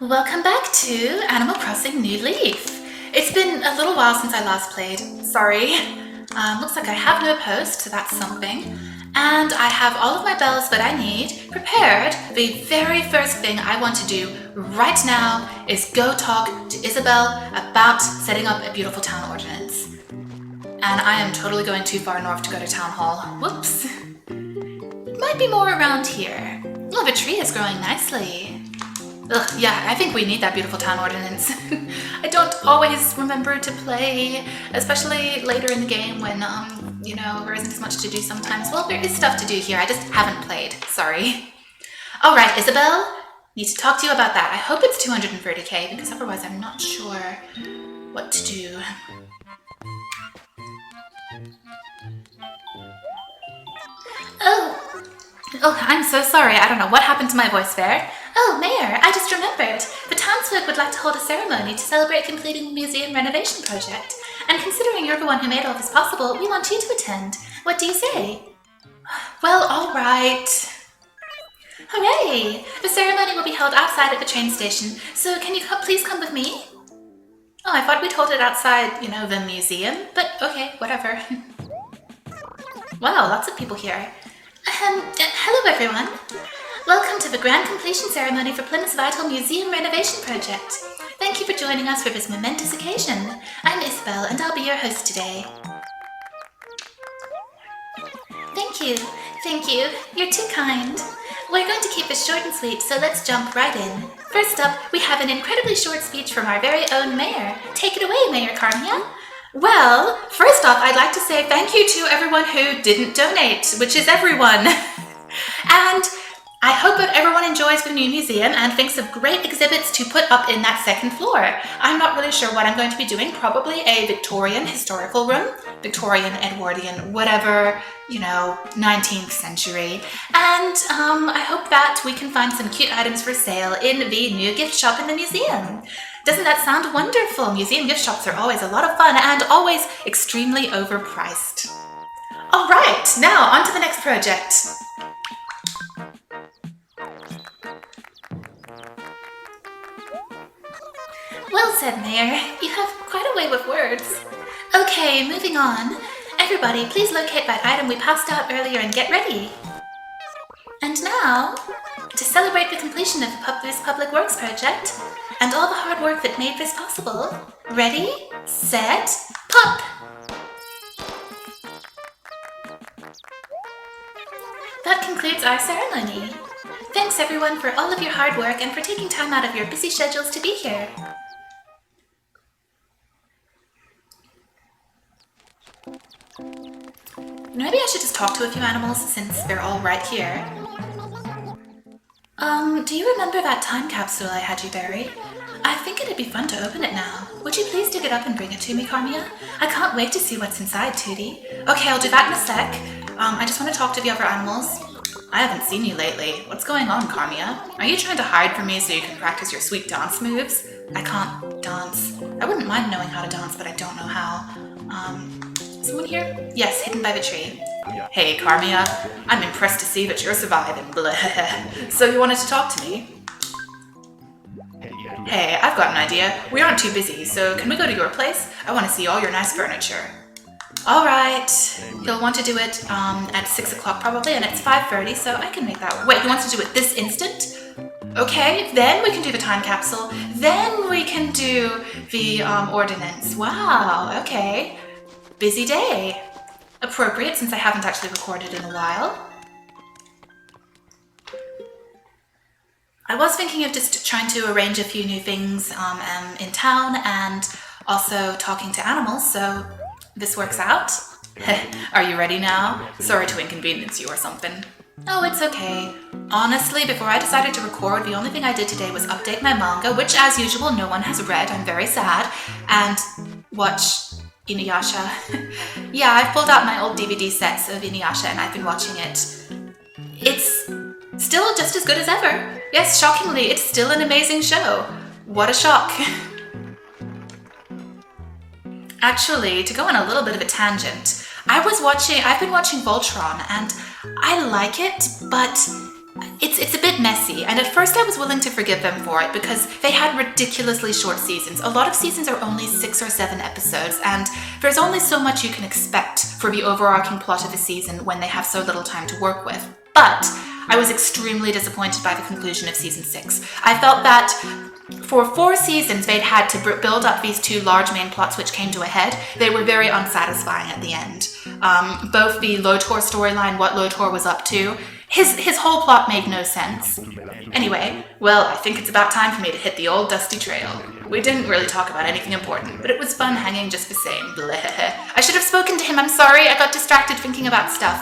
Welcome back to Animal Crossing New Leaf. It's been a little while since I last played. Sorry. Looks like I have no post, so that's something. And I have all of my bells that I need prepared. The very first thing I want to do right now is go talk to Isabel about setting up a beautiful town ordinance. And I am totally going too far north to go to town hall. Whoops. It might be more around here. Oh, the tree is growing nicely. Ugh, yeah, I think we need that beautiful town ordinance. I don't always remember to play, especially later in the game when, there isn't as much to do sometimes. Well, there is stuff to do here, I just haven't played, sorry. All right, Isabel, need to talk to you about that. I hope it's 230k, because otherwise I'm not sure what to do. Oh, I'm so sorry. I don't know what happened to my voice there. Oh, Mayor, I just remembered. The townsfolk would like to hold a ceremony to celebrate completing the museum renovation project. And considering you're the one who made all this possible, we want you to attend. What do you say? Well, all right. Hooray! The ceremony will be held outside at the train station, so can you please come with me? Oh, I thought we'd hold it outside, the museum, but okay, whatever. Wow, lots of people here. Hello everyone. Welcome to the grand completion ceremony for Plymouth's vital museum renovation project. Thank you for joining us for this momentous occasion. I'm Isabel and I'll be your host today. Thank you. You're too kind. We're going to keep this short and sweet, so let's jump right in. First up, we have an incredibly short speech from our very own mayor. Take it away, Mayor Carmia. Well, first off, I'd like to say thank you to everyone who didn't donate, which is everyone. And I hope that everyone enjoys the new museum and thinks of great exhibits to put up in that second floor. I'm not really sure what I'm going to be doing, probably a Victorian historical room, Victorian, Edwardian, whatever, 19th century. And I hope that we can find some cute items for sale in the new gift shop in the museum. Doesn't that sound wonderful? Museum gift shops are always a lot of fun and always extremely overpriced. All right, now on to the next project. Well said, Mayor. You have quite a way with words. Okay, moving on. Everybody, please locate that item we passed out earlier and get ready. And now, to celebrate the completion of this public works project and all the hard work that made this possible, ready, set, pop! That concludes our ceremony. Thanks everyone for all of your hard work and for taking time out of your busy schedules to be here. Maybe I should just talk to a few animals since they're all right here. Do you remember that time capsule I had you bury? I think it'd be fun to open it now. Would you please dig it up and bring it to me, Carmia? I can't wait to see what's inside, Tootie. Okay, I'll do that in a sec. I just want to talk to the other animals. I haven't seen you lately. What's going on, Carmia? Are you trying to hide from me so you can practice your sweet dance moves? I can't dance. I wouldn't mind knowing how to dance, but I don't know how. Someone here? Yes, hidden by the tree. Hey, Carmia. I'm impressed to see that you're surviving. Blah. So you wanted to talk to me? Hey, I've got an idea. We aren't too busy, so can we go to your place? I want to see all your nice furniture. All right. He'll want to do it at 6 o'clock probably, and it's 5:30, so I can make that work. Wait, he wants to do it this instant? Okay, then we can do the time capsule. Then we can do the ordinance. Wow, okay. Busy day. Appropriate since I haven't actually recorded in a while. I was thinking of just trying to arrange a few new things in town and also talking to animals, so this works out. Are you ready now? Sorry to inconvenience you or something. Oh, it's okay. Honestly, before I decided to record, the only thing I did today was update my manga, which as usual no one has read, I'm very sad, and watch Inuyasha. Yeah, I've pulled out my old DVD sets of Inuyasha and I've been watching it. It's still just as good as ever. Yes, shockingly, it's still an amazing show. What a shock. Actually, to go on a little bit of a tangent, I've been watching Voltron and I like it, but it's a bit messy, and at first I was willing to forgive them for it because they had ridiculously short seasons. A lot of seasons are only 6 or 7 episodes, and there's only so much you can expect for the overarching plot of a season when they have so little time to work with. But I was extremely disappointed by the conclusion of season 6. I felt that for 4 seasons they'd had to build up these 2 large main plots which came to a head. They were very unsatisfying at the end. Both the Lotor storyline, what Lotor was up to, his whole plot made no sense. Anyway, well, I think it's about time for me to hit the old dusty trail. We didn't really talk about anything important, but it was fun hanging just the same. Bleh. I should have spoken to him, I'm sorry, I got distracted thinking about stuff.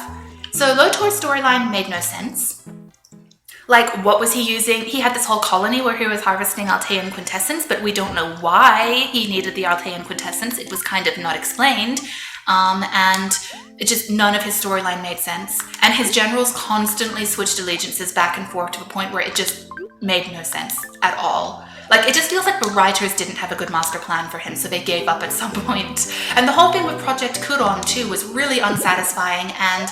So Lotor's storyline made no sense. Like, what was he using? He had this whole colony where he was harvesting Altean quintessence, but we don't know why he needed the Altean quintessence. It was kind of not explained. And it just, none of his storyline made sense. And his generals constantly switched allegiances back and forth to a point where it just made no sense at all. Like, it just feels like the writers didn't have a good master plan for him, so they gave up at some point. And the whole thing with Project Kuron, too, was really unsatisfying, and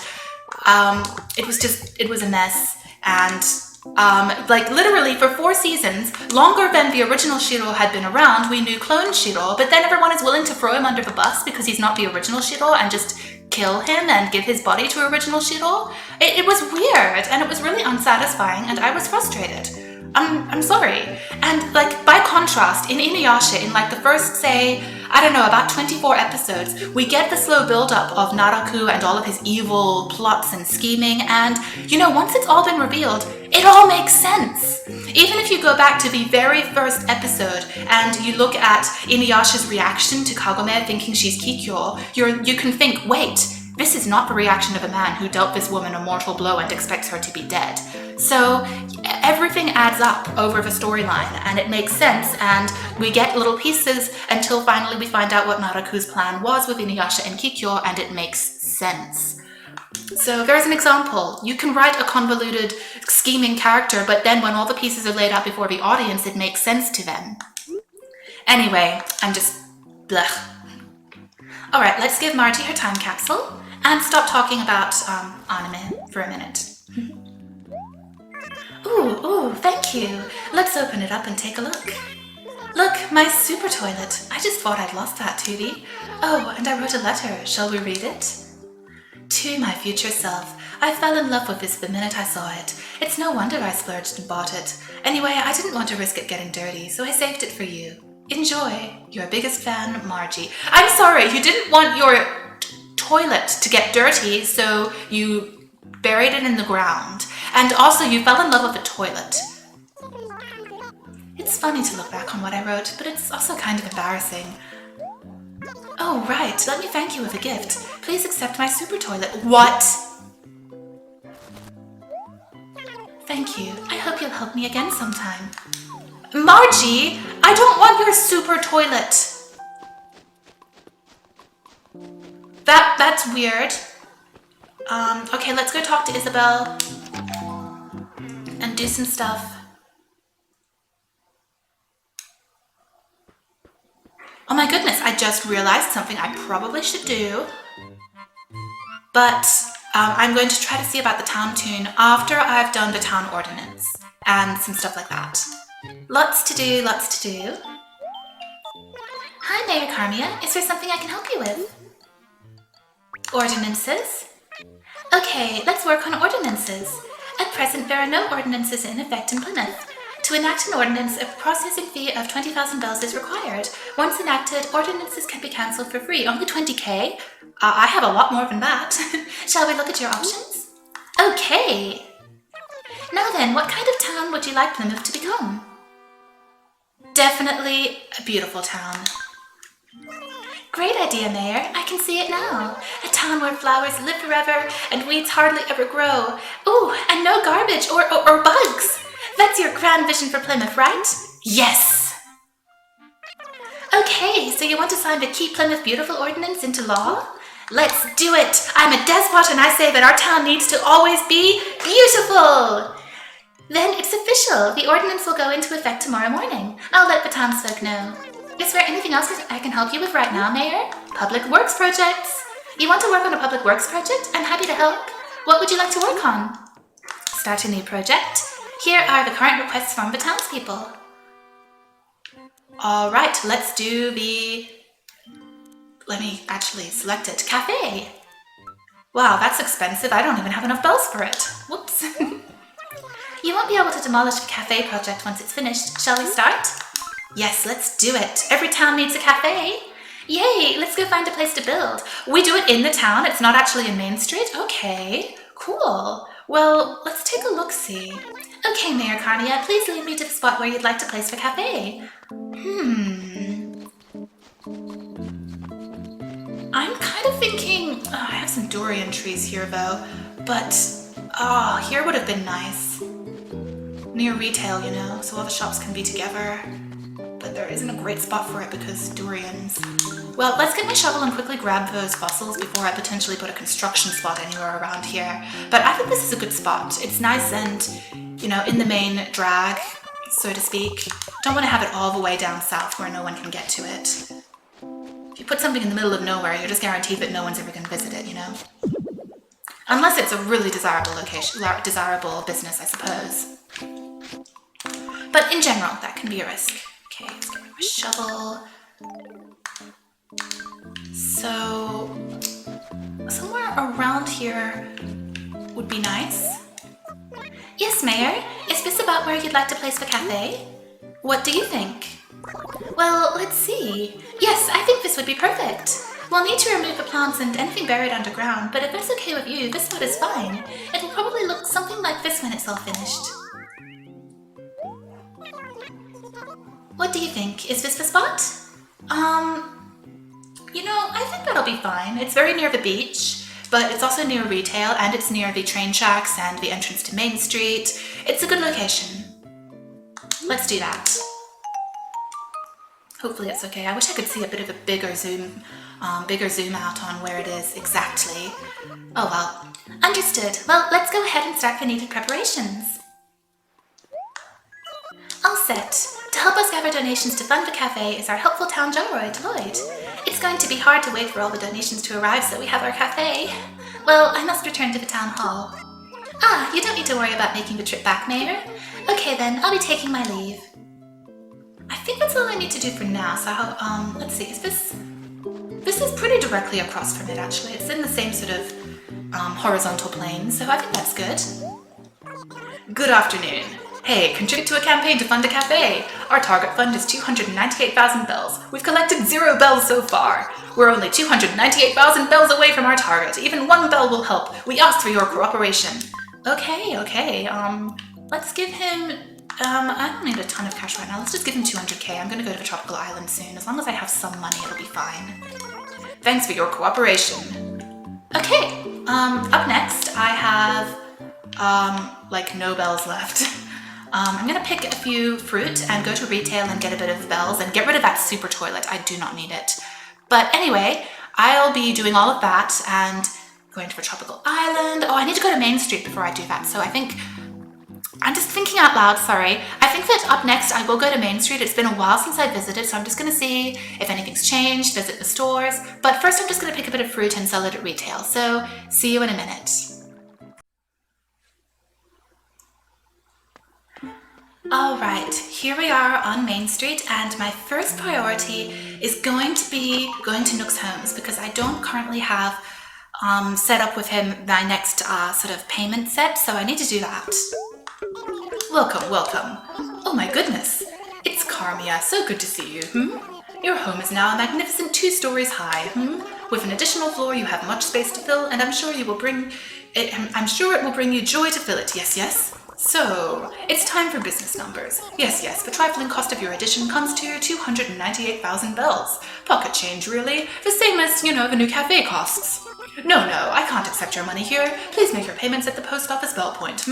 it was a mess. And like literally for 4 seasons, longer than the original Shiro had been around, we knew clone Shiro, but then everyone is willing to throw him under the bus because he's not the original Shiro and just kill him and give his body to original Shiro. It was weird, and it was really unsatisfying, and I was frustrated. I'm sorry. And like, by contrast, in Inuyasha, in like the first, say, I don't know, about 24 episodes, we get the slow build-up of Naraku and all of his evil plots and scheming, and, you know, once it's all been revealed, it all makes sense. Even if you go back to the very first episode and you look at Inuyasha's reaction to Kagome thinking she's Kikyo, you can think, wait, this is not the reaction of a man who dealt this woman a mortal blow and expects her to be dead. So everything adds up over the storyline, and it makes sense, and we get little pieces until finally we find out what Naraku's plan was with Inuyasha and Kikyo, and it makes sense. So there's an example. You can write a convoluted, scheming character, but then when all the pieces are laid out before the audience, it makes sense to them. Anyway, I'm just blech. Alright, let's give Margie her time capsule and stop talking about anime for a minute. Ooh, thank you. Let's open it up and take a look. Look, my super toilet. I just thought I'd lost that to thee. Oh, and I wrote a letter. Shall we read it? To my future self. I fell in love with this the minute I saw it. It's no wonder I splurged and bought it. Anyway, I didn't want to risk it getting dirty, so I saved it for you. Enjoy. Your biggest fan, Margie. I'm sorry, you didn't want your toilet to get dirty, so you buried it in the ground. And also, you fell in love with the toilet. It's funny to look back on what I wrote, but it's also kind of embarrassing. Oh, right. Let me thank you with a gift. Please accept my super toilet. What? Thank you. I hope you'll help me again sometime. Margie, I don't want your super toilet. That's weird. Okay, let's go talk to Isabel and do some stuff. Oh my goodness, I just realized something I probably should do. But I'm going to try to see about the town tune after I've done the town ordinance and some stuff like that. Lots to do, lots to do. Hi, Mayor Carmia. Is there something I can help you with? Ordinances? Okay, let's work on ordinances. At present, there are no ordinances in effect in Plymouth. To enact an ordinance, a processing fee of 20,000 bells is required. Once enacted, ordinances can be cancelled for free. Only 20k? I have a lot more than that. Shall we look at your options? Okay. Now then, what kind of town would you like Plymouth to become? Definitely a beautiful town. Great idea, Mayor. I can see it now. A town where flowers live forever and weeds hardly ever grow. Ooh, and no garbage or bugs. That's your grand vision for Plymouth, right? Yes! Okay, so you want to sign the Keep Plymouth Beautiful Ordinance into law? Let's do it! I'm a despot and I say that our town needs to always be beautiful! Then it's official. The ordinance will go into effect tomorrow morning. I'll let the townsfolk know. Is there anything else I can help you with right now, Mayor? Public Works projects. You want to work on a public works project? I'm happy to help. What would you like to work on? start a new project. Here are the current requests from the townspeople. All right, let's do the... Let me actually select it. Cafe. Wow, that's expensive. I don't even have enough bells for it. Whoops. You won't be able to demolish the cafe project once it's finished. Shall we start? Yes, let's do it. Every town needs a cafe. Yay, let's go find a place to build. We do it in the town. It's not actually in Main Street. Okay, cool. Well, let's take a look-see. Okay, Mayor Carnia, please lead me to the spot where you'd like to place the cafe. I'm kind of thinking, I have some durian trees here though, but here would have been nice. Near retail, you know, so all the shops can be together. But there isn't a great spot for it because durians. Well, let's get my shovel and quickly grab those fossils before I potentially put a construction spot anywhere around here. But I think this is a good spot. It's nice and, you know, in the main drag, so to speak. Don't want to have it all the way down south where no one can get to it. If you put something in the middle of nowhere, you're just guaranteed that no one's ever going to visit it, you know? Unless it's a really desirable location, desirable business, I suppose. But in general, that can be a risk. Okay, let's get my shovel. So, somewhere around here would be nice. Yes, Mayor. Is this about where you'd like to place the cafe? What do you think? Well, let's see. Yes, I think this would be perfect. We'll need to remove the plants and anything buried underground, but if that's okay with you, this spot is fine. It will probably look something like this when it's all finished. What do you think? Is this the spot? You know, I think that'll be fine. It's very near the beach, but it's also near retail, and it's near the train tracks and the entrance to Main Street. It's a good location. Let's do that. Hopefully it's okay. I wish I could see a bit of a bigger zoom out on where it is exactly. Oh well. Understood. Well, let's go ahead and start the needed preparations. All set. To help us gather donations to fund the cafe is our helpful town Joyride, Lloyd. It's going to be hard to wait for all the donations to arrive so we have our cafe. Well, I must return to the town hall. Ah, you don't need to worry about making the trip back, Mayor. Okay then, I'll be taking my leave. I think that's all I need to do for now, so let's see, is this is pretty directly across from it actually. It's in the same sort of horizontal plane, so I think that's good. Good afternoon. Hey, contribute to a campaign to fund a cafe. Our target fund is 298,000 bells. We've collected 0 bells so far. We're only 298,000 bells away from our target. Even 1 bell will help. We ask for your cooperation. Okay. Let's give him, I don't need a ton of cash right now. Let's just give him 200k. I'm gonna go to the tropical island soon. As long as I have some money, it'll be fine. Thanks for your cooperation. Okay, up next, I have, like no bells left. I'm gonna pick a few fruit and go to retail and get a bit of bells and get rid of that super toilet. I do not need it. But anyway, I'll be doing all of that and going to the tropical island. Oh, I need to go to Main Street before I do that. So I think, I'm just thinking out loud, sorry. I think that up next I will go to Main Street. It's been a while since I visited, so I'm just gonna see if anything's changed, visit the stores. But first I'm just gonna pick a bit of fruit and sell it at retail. So see you in a minute. All right, here we are on Main Street, and my first priority is going to be going to Nook's homes because I don't currently have set up with him my next sort of payment set, so I need to do that. Welcome. Oh my goodness, it's Carmia, so good to see you. Your home is now a magnificent 2 stories high. With an additional floor, you have much space to fill, and I'm sure it will bring you joy to fill it. Yes. So, it's time for business numbers. Yes, the trifling cost of your addition comes to 298,000 bells. Pocket change, really. The same as, you know, the new cafe costs. No, I can't accept your money here. Please make your payments at the post office bell point,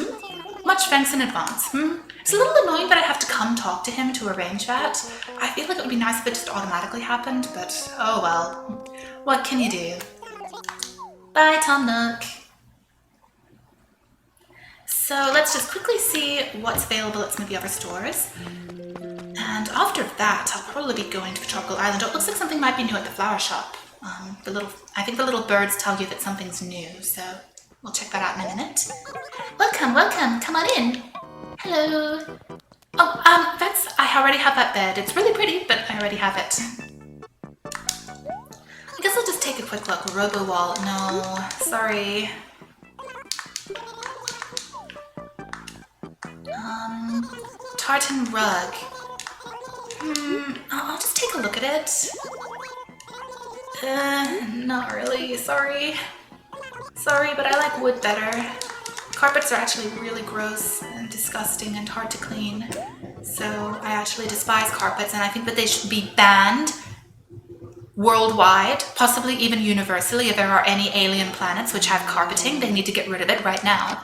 Much thanks in advance, It's a little annoying that I have to come talk to him to arrange that. I feel like it would be nice if it just automatically happened, but oh well. What can you do? Bye, Tom Nook. So let's just quickly see what's available at some of the other stores. And after that, I'll probably be going to the tropical island. Oh, it looks like something might be new at the flower shop. I think the little birds tell you that something's new, so We'll check that out in a minute. Welcome, welcome, come on in. Hello. Oh, I already have that bed. It's really pretty, but I already have it. I guess I'll just take a quick look. Robo-wall, no, sorry. Tartan rug. I'll just take a look at it. Not really, sorry. Sorry, but I like wood better. Carpets are actually really gross and disgusting and hard to clean. So I actually despise carpets, and I think that they should be banned worldwide, possibly even universally. If there are any alien planets which have carpeting, they need to get rid of it right now.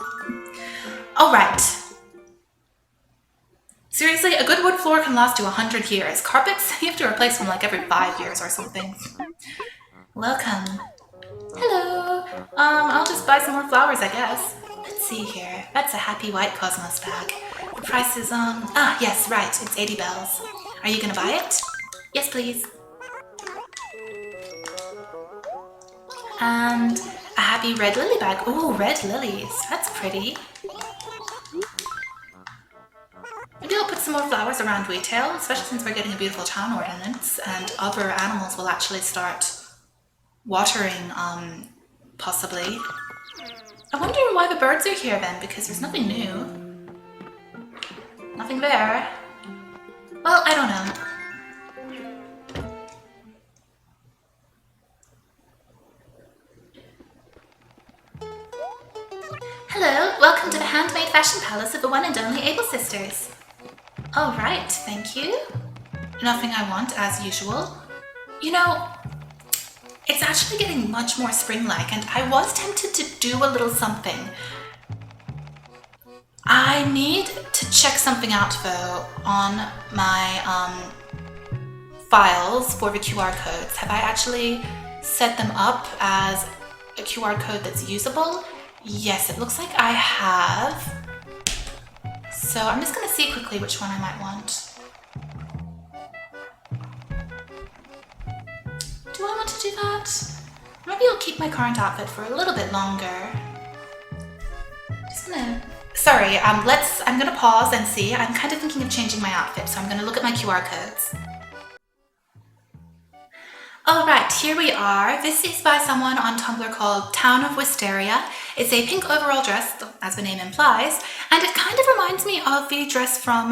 All right. Seriously, a good wood floor can last you 100 years. Carpets, you have to replace them like every 5 years or something. Welcome. Hello. I'll just buy some more flowers, I guess. Let's see here. That's a Happy White Cosmos bag. The price is, yes, right. It's 80 bells. Are you gonna buy it? Yes, please. And a Happy Red Lily bag. Ooh, red lilies. That's pretty. Maybe I'll put some more flowers around retail, especially since we're getting a beautiful town ordinance and other animals will actually start watering, possibly. I wonder why the birds are here then, because there's nothing new. Nothing there. Well, I don't know. Hello, welcome to the handmade fashion palace of the one and only Able Sisters. All right, thank you. Nothing I want, as usual. You know, it's actually getting much more spring-like, and I was tempted to do a little something. I need to check something out, though, on my files for the QR codes. Have I actually set them up as a QR code that's usable? Yes, it looks like I have. So I'm just going to see quickly which one I might want. Do I want to do that? Maybe I'll keep my current outfit for a little bit longer. Just gonna... Sorry, I'm gonna pause and see. I'm kind of thinking of changing my outfit, so I'm gonna look at my QR codes. Alright, here we are. This is by someone on Tumblr called Town of Wisteria. It's a pink overall dress, as the name implies, and it kind of reminds me of the dress from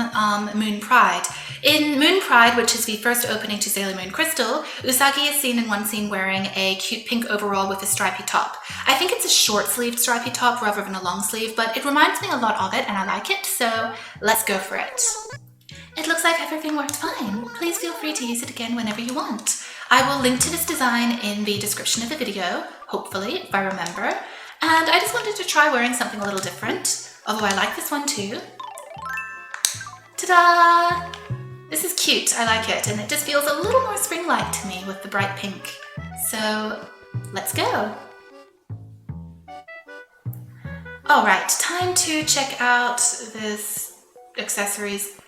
Moon Pride. In Moon Pride, which is the first opening to Sailor Moon Crystal, Usagi is seen in one scene wearing a cute pink overall with a stripy top. I think it's a short-sleeved stripy top rather than a long sleeve, but it reminds me a lot of it and I like it, so let's go for it. It looks like everything worked fine. Please feel free to use it again whenever you want. I will link to this design in the description of the video, hopefully, if I remember. And I just wanted to try wearing something a little different, although I like this one too. Ta-da! This is cute, I like it, and it just feels a little more spring-like to me with the bright pink. So, let's go! Alright, time to check out this accessories.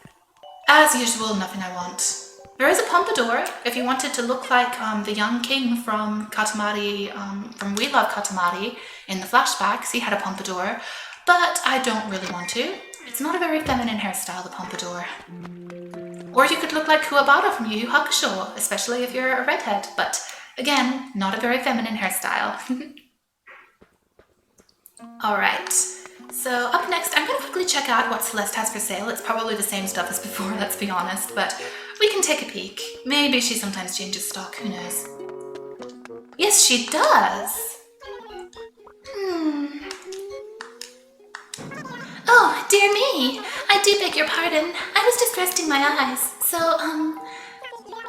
As usual, nothing I want. There is a pompadour, if you wanted to look like the young king from Katamari, from We Love Katamari in the flashbacks. He had a pompadour, but I don't really want to. It's not a very feminine hairstyle, the pompadour. Or you could look like Kuwabara from Yu Yu Hakusho, especially if you're a redhead, but again, not a very feminine hairstyle. Alright, so up next, I'm going to quickly check out what Celeste has for sale. It's probably the same stuff as before, let's be honest, but we can take a peek. Maybe she sometimes changes stock, who knows. Yes, she does! Oh, dear me! I do beg your pardon. I was just resting my eyes. So,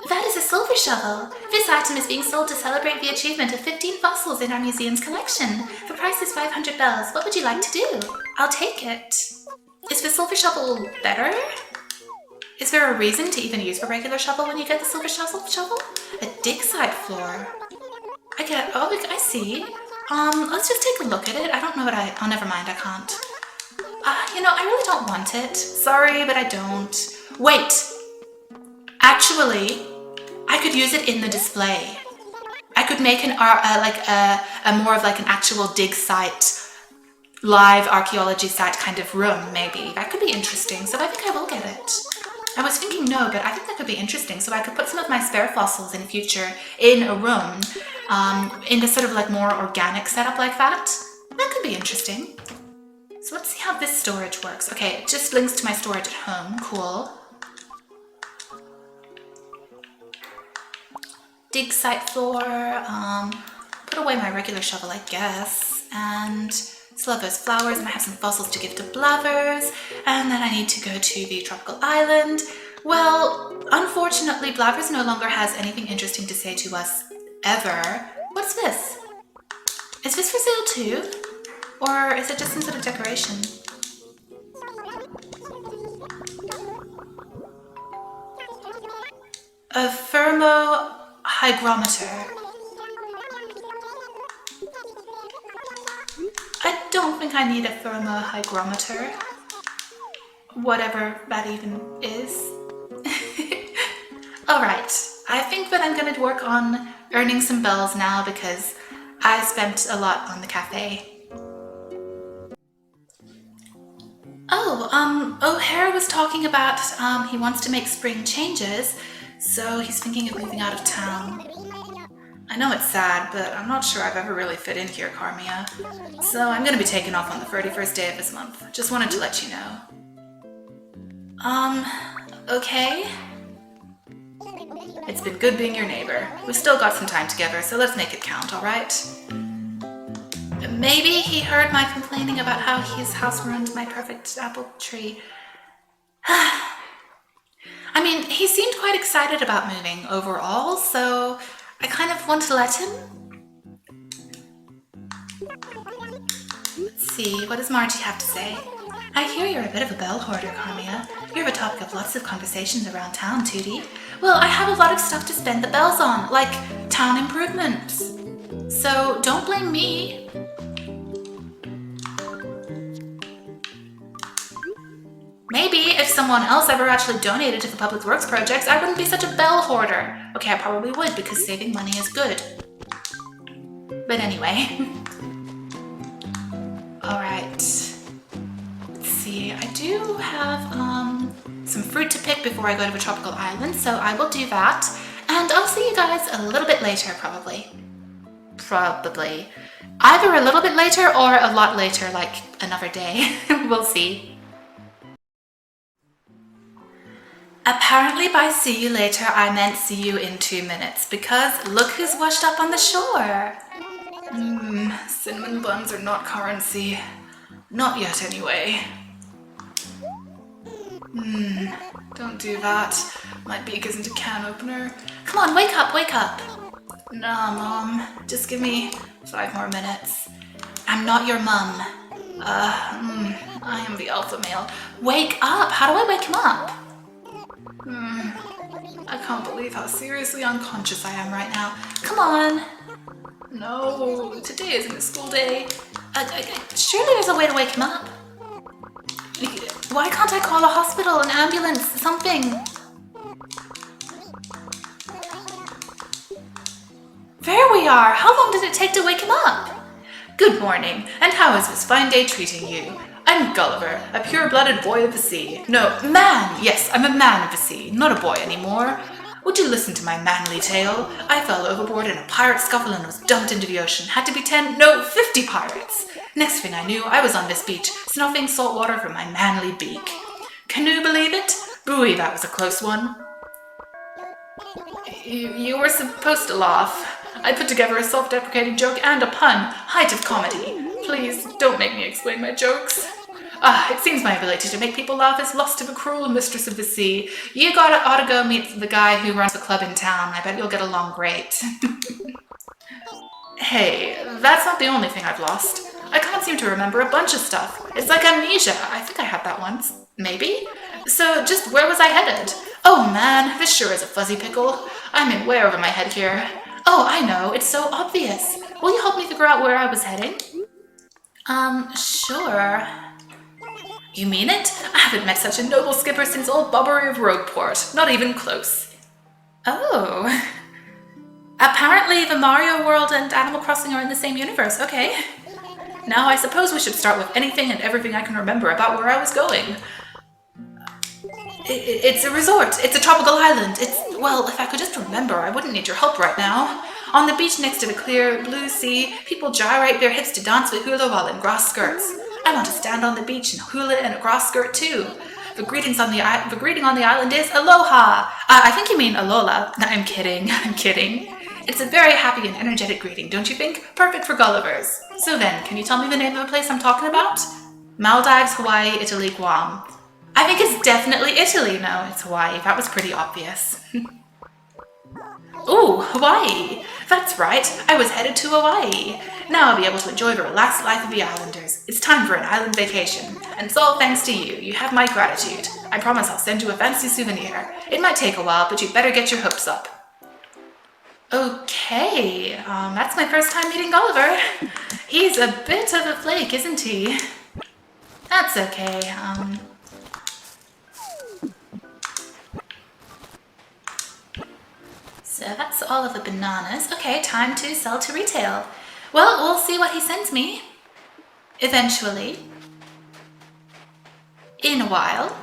that is a silver shovel. This item is being sold to celebrate the achievement of 15 fossils in our museum's collection. The price is 500 bells. What would you like to do? I'll take it. Is the silver shovel better? Is there a reason to even use the regular shovel when you get the silver shovel? A dig site floor. I see. Let's just take a look at it. I don't know what oh, never mind, I can't. You know, I really don't want it. Sorry, but I don't. Wait. Actually, I could use it in the display. I could make an more of like an actual dig site live archaeology site kind of room, maybe. That could be interesting, so I think I will get it. I was thinking no, but I think that could be interesting, so I could put some of my spare fossils in future in a room, in a sort of like more organic setup like that. That could be interesting. So let's see how this storage works. Okay, it just links to my storage at home. Cool. Dig site floor. Put away my regular shovel, I guess. And still have those flowers, and I have some fossils to give to Blavers. And then I need to go to the tropical island. Well, unfortunately, Blavers no longer has anything interesting to say to us ever. What's this? Is this for sale too? Or is it just some sort of decoration? A thermohygrometer. I don't think I need a thermohygrometer. Whatever that even is. Alright, I think that I'm going to work on earning some bells now because I spent a lot on the cafe. Oh, O'Hare was talking about he wants to make spring changes, so he's thinking of moving out of town. I know it's sad, but I'm not sure I've ever really fit in here, Carmia. So I'm gonna be taking off on the 31st day of this month. Just wanted to let you know. Okay? It's been good being your neighbor. We've still got some time together, so let's make it count, alright? Maybe he heard my complaining about how his house ruined my perfect apple tree. I mean, he seemed quite excited about moving overall, so I kind of want to let him. Let's see, what does Margie have to say? I hear you're a bit of a bell hoarder, Carmia. You're a topic of lots of conversations around town, Tootie. Well, I have a lot of stuff to spend the bells on, like town improvements. So don't blame me. Maybe if someone else ever actually donated to the public works projects, I wouldn't be such a bell hoarder. Okay, I probably would because saving money is good. But anyway. Alright. Let's see, I do have some fruit to pick before I go to the tropical island, so I will do that. And I'll see you guys a little bit later, probably. Probably. Either a little bit later or a lot later, like another day. We'll see. Apparently by see you later, I meant see you in 2 minutes, because look who's washed up on the shore. Cinnamon buns are not currency. Not yet, anyway. Don't do that. My beak isn't a can opener. Come on, wake up, wake up. Nah, Mom. Just give me 5 more minutes. I'm not your mum. I am the alpha male. Wake up! How do I wake him up? I can't believe how seriously unconscious I am right now. Come on! No, today isn't a school day. Surely there's a way to wake him up. Why can't I call a hospital, an ambulance, something? There we are! How long did it take to wake him up? Good morning, and how is this fine day treating you? I'm Gulliver, a pure-blooded boy of the sea. No, man! Yes, I'm a man of the sea, not a boy anymore. Would you listen to my manly tale? I fell overboard in a pirate scuffle and was dumped into the ocean. Had to be 10, no, 50 pirates. Next thing I knew, I was on this beach, snuffing salt water from my manly beak. Can you believe it? Booey, that was a close one. You were supposed to laugh. I put together a self-deprecating joke and a pun. Height of comedy. Please, don't make me explain my jokes. It seems my ability to make people laugh is lost to the cruel mistress of the sea. You ought to go meet the guy who runs the club in town. I bet you'll get along great. Hey, that's not the only thing I've lost. I can't seem to remember a bunch of stuff. It's like amnesia. I think I had that once. Maybe? So just where was I headed? Oh man, this sure is a fuzzy pickle. I'm in way over my head here. Oh, I know. It's so obvious. Will you help me figure out where I was heading? Sure. You mean it? I haven't met such a noble skipper since old Bobbery of Rogueport. Not even close. Oh. Apparently the Mario world and Animal Crossing are in the same universe. Okay. Now I suppose we should start with anything and everything I can remember about where I was going. It's a resort. It's a tropical island. Well, if I could just remember, I wouldn't need your help right now. On the beach next to the clear blue sea, people gyrate their hips to dance with hula while in grass skirts. I want to stand on the beach and hula in a grass skirt too. The greeting on the island is aloha. I think you mean alola. I'm kidding. I'm kidding. It's a very happy and energetic greeting, don't you think? Perfect for Gullivers. So then, can you tell me the name of the place I'm talking about? Maldives, Hawaii, Italy, Guam. I think it's definitely Italy. No, it's Hawaii. That was pretty obvious. Ooh, Hawaii. That's right. I was headed to Hawaii. Now I'll be able to enjoy the relaxed life of the islanders. It's time for an island vacation. And it's all thanks to you. You have my gratitude. I promise I'll send you a fancy souvenir. It might take a while, but you'd better get your hopes up. Okay, that's my first time meeting Gulliver. He's a bit of a flake, isn't he? That's okay, So that's all of the bananas. Okay, time to sell to retail. Well, we'll see what he sends me. Eventually. In a while.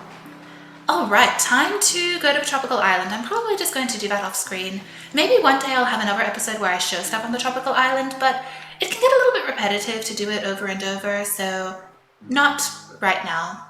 Alright, time to go to a tropical island. I'm probably just going to do that off screen. Maybe one day I'll have another episode where I show stuff on the tropical island, but it can get a little bit repetitive to do it over and over, so not right now.